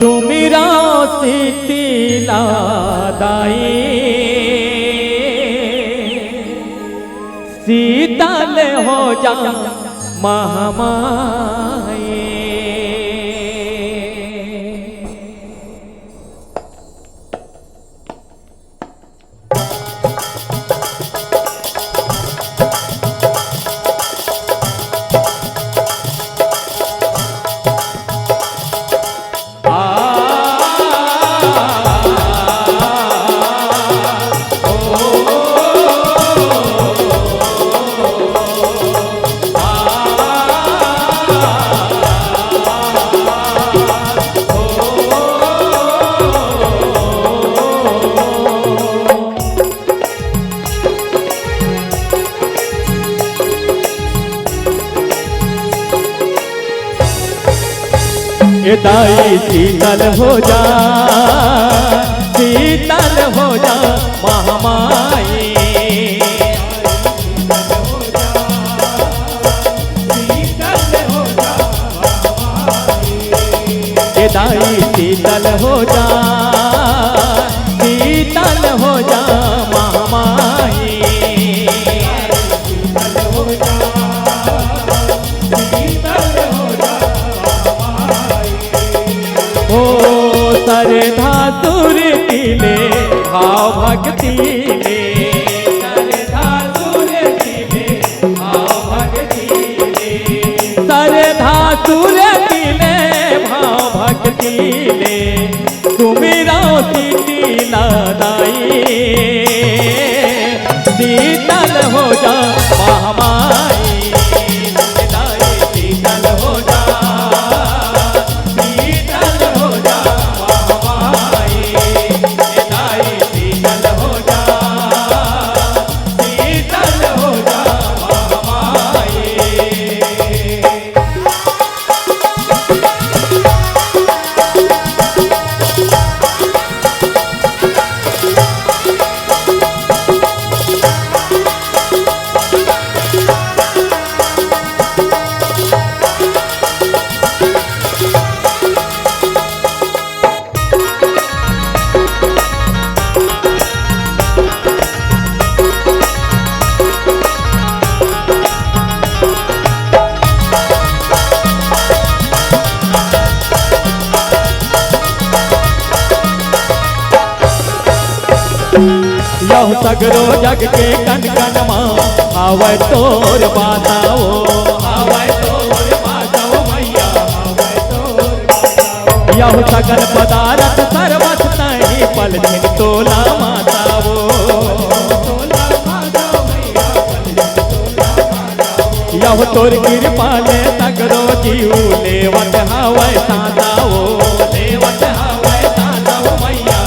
तुमिरा शीतला दाई शीतल हो जा महामाई। दाई शीतल हो जा, शीतल हो जा महामाई। दाई शीतल हो जा, शीतल हो जा महामाई। सरधा सुरती ले भाव भक्ति ले, सरधा सुरती ले भाव भक्ति ले, सरधा सुरती ले भाव भक्ति ले। तुमिरा शीतला दाई शीतल हो जा महामाई। दाई शीतल हो जा, यह सगरो जग के कन कन माँ आवे तोर बाताओ, आवे तोर बाताओ मैया, आवे तोर बाताओ। यह सगल पदारथ सर्वथ नहीं पल दिन तोला माताओ, तोला माताओ मैया, पल दिन तोला माताओ। यह तोर कृपा ले सगरो जीव लेवत हावे साताओ, लेवत हावे साताओ मैया।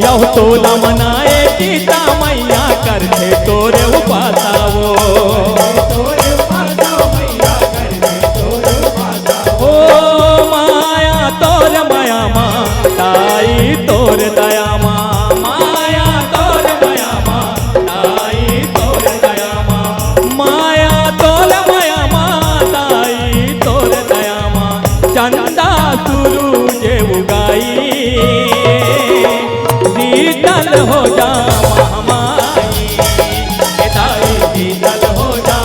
यह तोला मनाए सीता मैया करते तोरे उपासाओ, तोरे उपासाओ मैया करते तोरे उपासाओ। ओ माया तोर माया माँ ताई तोर दया माँ, माया तोर माया माँ ताई तोर दया माँ, माया तोर माया माँ ताई तोर दया माँ। चंदा सूरज उगाई शीतल हो जा महामाई। दाई शीतल हो जा,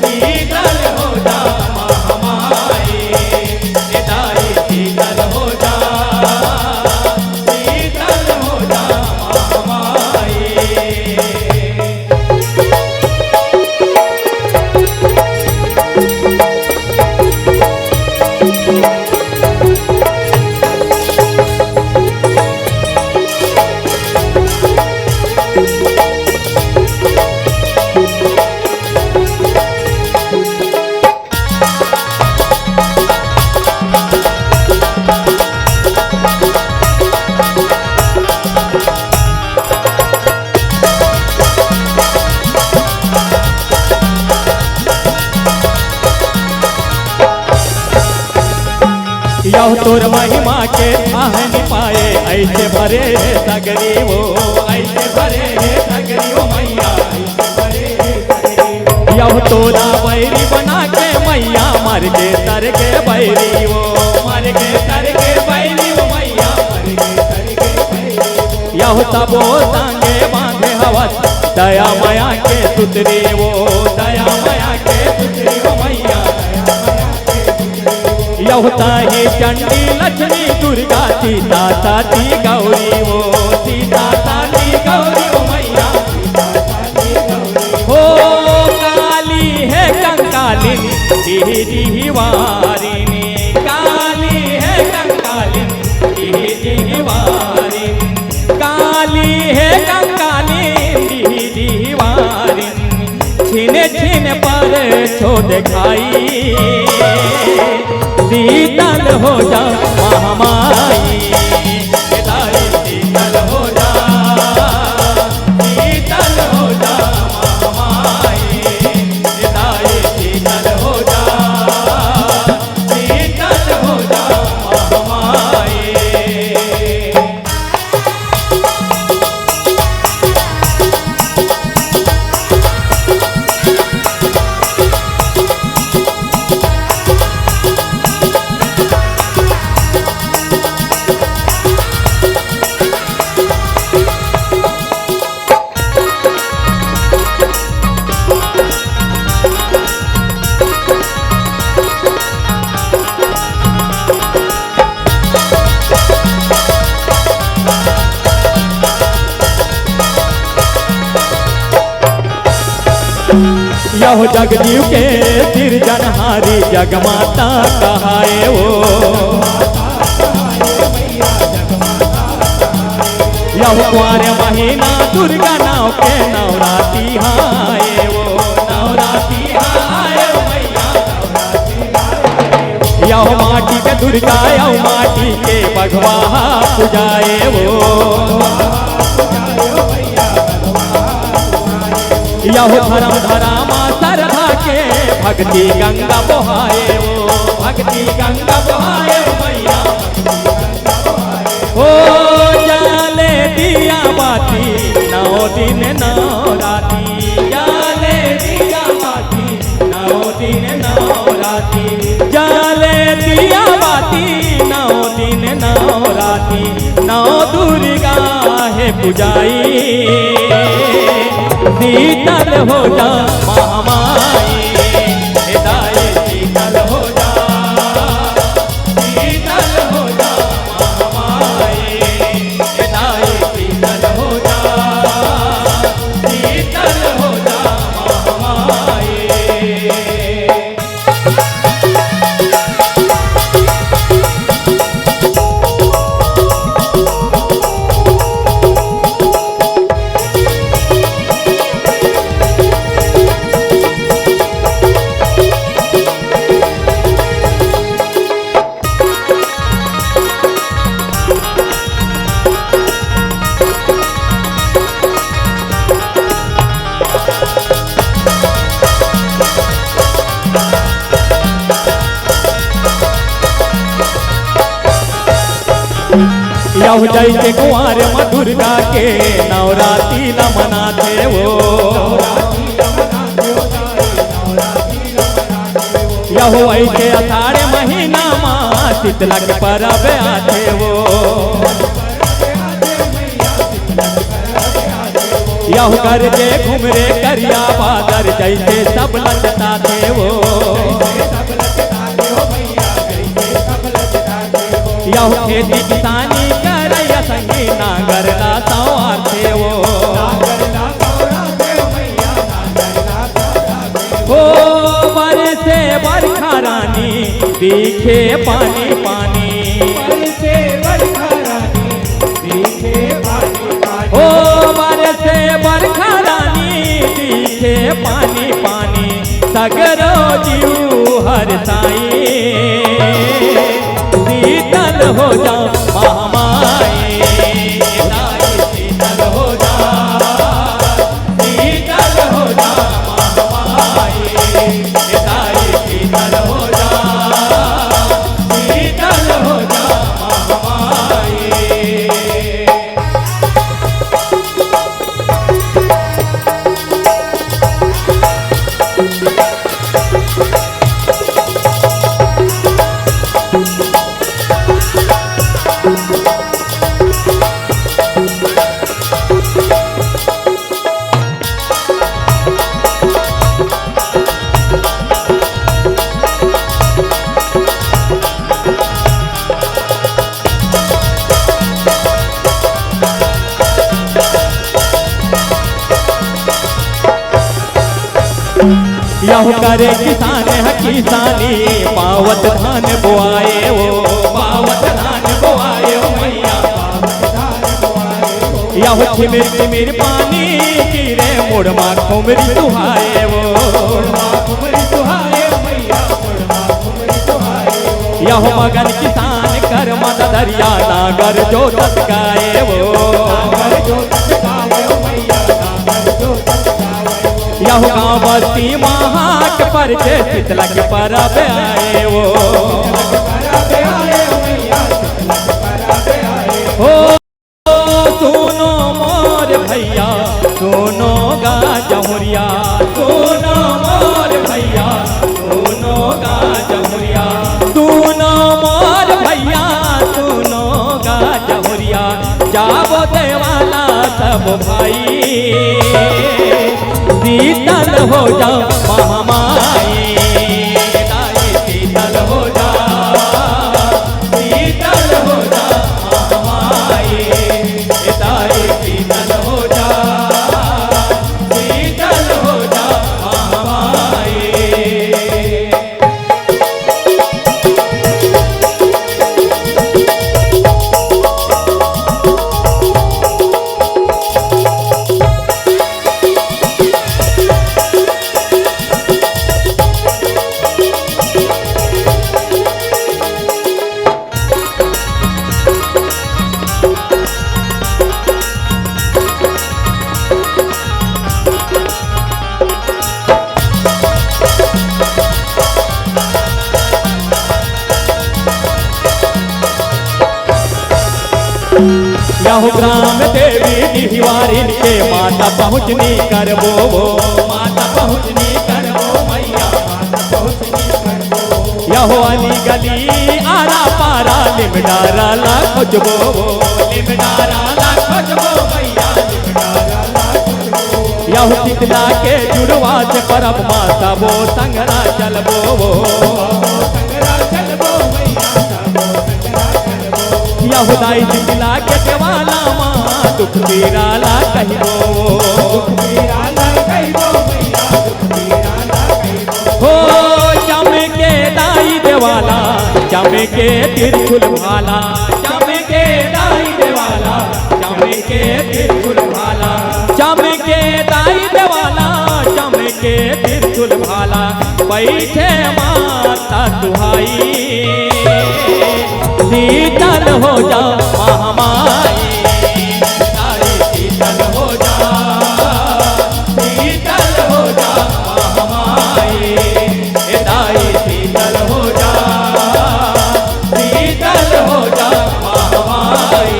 शीतल हो जा महामाई। दाई शीतल हो जा, शीतल हो जा महामाई। यह तोर महिमा के आहन पाए ऐसे भरे सगरी वो, ऐसे भरे सगरी वो मैया, ऐसे भरे सगरी। यह तोरा बैरी बना के मैया मर के तर के बैरी वो मर के तर के बैरी वो मैया मर के तर के बैरी यह तबो संगे बांधे हवस दया माया के सुतरी वो दया माया के सुतरी वो मैया यह ताही चंडी लक्ष्मी दुर्गा सीता साती गौरी वो सीता साती गौरी वो मैया हो काली है कंकालिन देही वारिनी काली है कंकालिन देही वारिनी काली है कंकालिन देही वारिनी छिन छिन पर छो दिखाई शीतल हो जा महामाई शीतल हो जा शीतल हो जा महामाई शीतल हो जा शीतल हो जा महामाई यह जगजीव के सिरजनहारी जगमाता कहाए वो यह कुंवर महीना दुर्गा नाव के नवराती हाय वो नवराती हाय मैया यह माटी के दुर्गा यह माटी के बघवा पुजाए वो यह धर्म धरामा सरधा के भक्ति गंगा बहाए वो भक्ति गंगा बहाए मैया हो जाले दिया बाती 9 दिन 9 राती जाले दिया बाती 9 दिन 9 राती जाले दिया बाती 9 दिन 9 राती 9 दुर्गा है पुजाई शीतल हो जा महामाई हृदय शीतल हो जा शीतल हो जा महामाई हृदय शीतल हो जा शीतल हो जा महामाई यह जैसे कुंवर दुर्गा के नवराती न मनाते वो यह ऐसे अषाढ़ महीना माँ शीतला के परब आते वो यह कर के घुमरे करिया बादर जैसे सब लचता थे वो यह खेती किसानी करैया संगी नागर ला सवार थे वो बरसे बरखा रानी दिखे पानी पानी बरसे बरखा रानी दिखे पानी पानी हो बरसे बरखा रानी दिखे पानी पानी सगरो जीव हर साई शीतल हो जा महामाई शीतल हो जा शीतल हो जा महामाई शीतल हो जा शीतल हो जा महामाई यहु करे किसान है किसानी, पावत धान बोआए वो, पावत धान बोआए हो मैया, यहु थिमिर थिमिर पानी गिरे मुड़मा खुमरी दुहाए वो, यहु मगन किसान कर मद दरिया नागर जो तस्काए वो, यहु गाँव बस्ती महाट पर जे शीतला के परब आए वो, हो सुनो मोर भैया सुनो गा जमुरिया, सुनो मोर भैया सुनो गा जमुरिया, सुनो मोर भैया सुनो गा जमुरिया, जाबो देवाला सब भाई, शीतल हो जा महामाई, शीतल हो जा, शीतल हो जा महामाई, शीतल हो जा, शीतल हो जा महामाई। यहु ग्राम देवी निवारिन के माता पहुँचनी करबो वो, माता पहुँचनी करबो मैया, माता पहुँचनी करबो, यहु अली गली आरा पारा लिमडारा ला खोजबो वो, लिमडारा ला खोजबो मैया, लिमडारा ला खोजबो, यहु शीतला के जुड़वा से परब माता वो संगरा चलबो वो, संगरा चलबो मैया, यहु दाई शीतला के देवाला माँ दुख पीराला कहिबो, दुख पीराला कहिबो मैया, दुख पीराला कहिबो, हो चमके दाई देवाला चमके त्रिशूल भाला, चमके दाई देवाला चमके त्रिशूल भाला, चमके दाई देवाला चमके त्रिशूल भाला, बैठे माता दुहाई, शीतल हो जा महामाई, शीतल हो जा, शीतल हो जा महामाई, दाई शीतल हो जा, शीतल हो जा महामाई।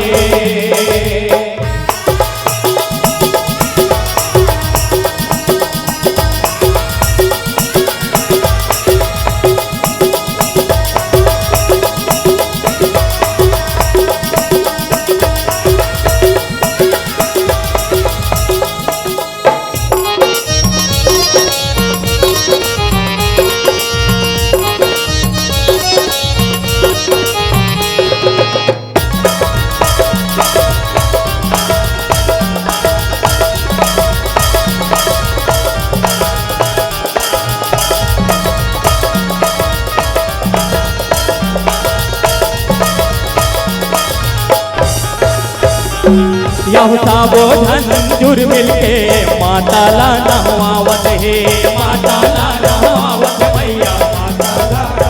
यहु साबो झंझुर मिलके माता ला नहवावत है, माता ला नहवावत मैया, माता ला,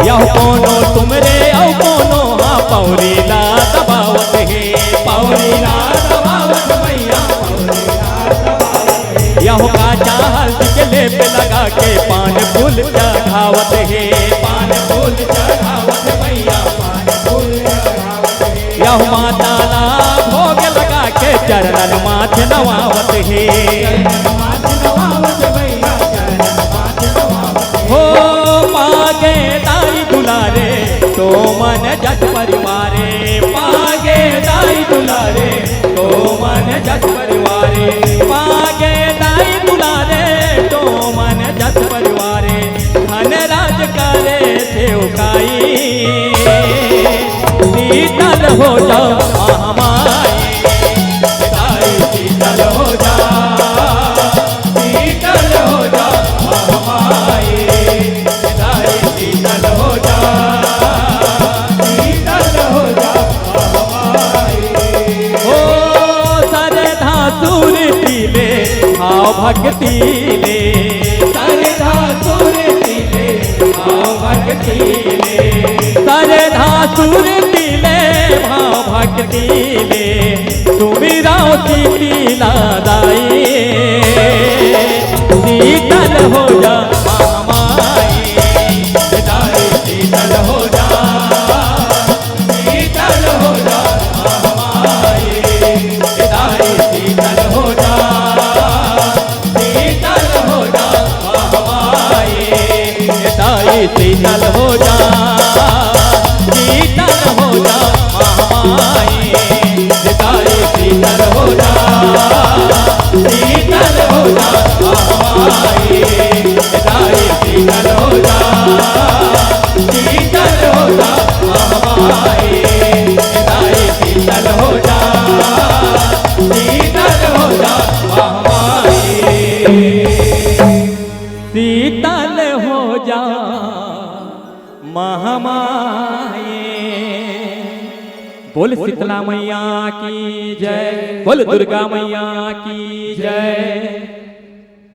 यहु कोनो तुमरे औ कोनो हाँ पौरी ला दबावत है, पौरी ला दबावत मैया, पौरी ला दबावत, यहु काचा हल्दी के लेप लगा के पान फूल चढ़ावत है, पान फूल चढ़ावत मैया, पान फूल चढ़ावत है, यहु माता ला भोग लगा के चरणन माथ नवावत है, हो पागे दाई दुलारे तो मन जट परिवारे, पागे दाई दुलारे तो मन जट परिवारे, पागे दाई दुलारे तो मन जट परिवारे, धन राज करे सेवकाई, शीतल हो जा महामाई, शीतल हो जा, शीतल हो जा महामाई। आसुर दिले भाव भक्तिले तुम्ही रावती तिला दाई शीतल हो जा महामाई दाई शीतल हो जा शीतल हो जा महामाई दाई शीतल हो जा शीतल हो जा महामाई दाई शीतल हो जा शीतल हो जा महामाई दाई शीतल हो जा शीतल हो जा महामाई दाई शीतल हो जा शीतल हो जा महामाई दाई शीतल हो जा शीतल हो जा महामाई शीतल हो जा महामाई। बोल शीतला मैया की जय, बोल दुर्गा मैया की जय।